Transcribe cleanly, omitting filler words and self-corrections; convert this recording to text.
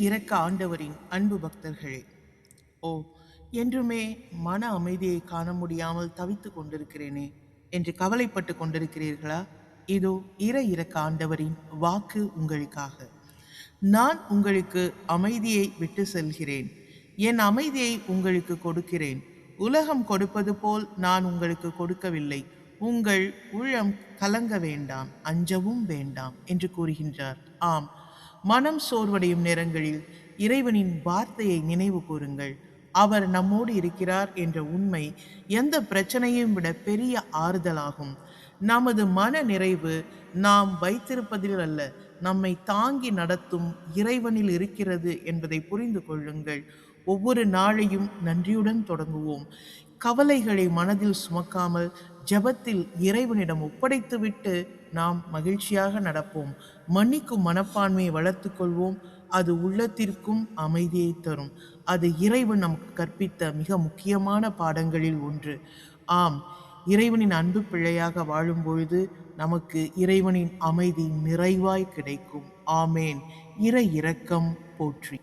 இரக்க ஆண்டவரின் அன்பு பக்தர்களே, ஓ, என்றுமே மன அமைதியை காண முடியாமல் தவித்துக் கொண்டிருக்கிறேனே என்று கவலைப்பட்டு கொண்டிருக்கிறீர்களா? இதோ இரக்க ஆண்டவரின் வாக்கு உங்களுக்காக. நான் உங்களுக்கு அமைதியை விட்டு செல்கிறேன், என் அமைதியை உங்களுக்கு கொடுக்கிறேன். உலகம் கொடுப்பது போல் நான் உங்களுக்கு கொடுக்கவில்லை. உங்கள் உள்ளம் கலங்க வேண்டாம், அஞ்சவும் வேண்டாம் என்று கூறுகின்றார். ஆம், மனம் சோர்வடையும் நேரங்களில் இறைவனின் வார்த்தையை நினைவு கூறுங்கள். அவர் நம்மோடு இருக்கிறார் என்ற உண்மை எந்த பிரச்சனையும் விட பெரிய ஆறுதலாகும். நமது மன நிறைவு நாம் வைத்திருப்பதில் அல்ல, நம்மை தாங்கி நடத்தும் இறைவனில் இருக்கிறது என்பதை புரிந்து கொள்ளுங்கள். ஒவ்வொரு நாளையும் நன்றியுடன் தொடங்குவோம். கவலைகளை மனதில் சுமக்காமல் ஜெபத்தில் இறைவனிடம் ஒப்படைத்துவிட்டு நாம் மகிழ்ச்சியாக நடப்போம். மன்னிக்கும் மனப்பான்மையை வளர்த்து கொள்வோம். அது உள்ளத்திற்கும் அமைதியை தரும். அது இறைவன் நமக்கு கற்பித்த மிக முக்கியமான பாடங்களில் ஒன்று. ஆம், இறைவனின் அன்பு பிள்ளையாக வாழும்பொழுது நமக்கு இறைவனின் அமைதி நிறைவாய் கிடைக்கும். ஆமேன். இரக்கம் போற்றி.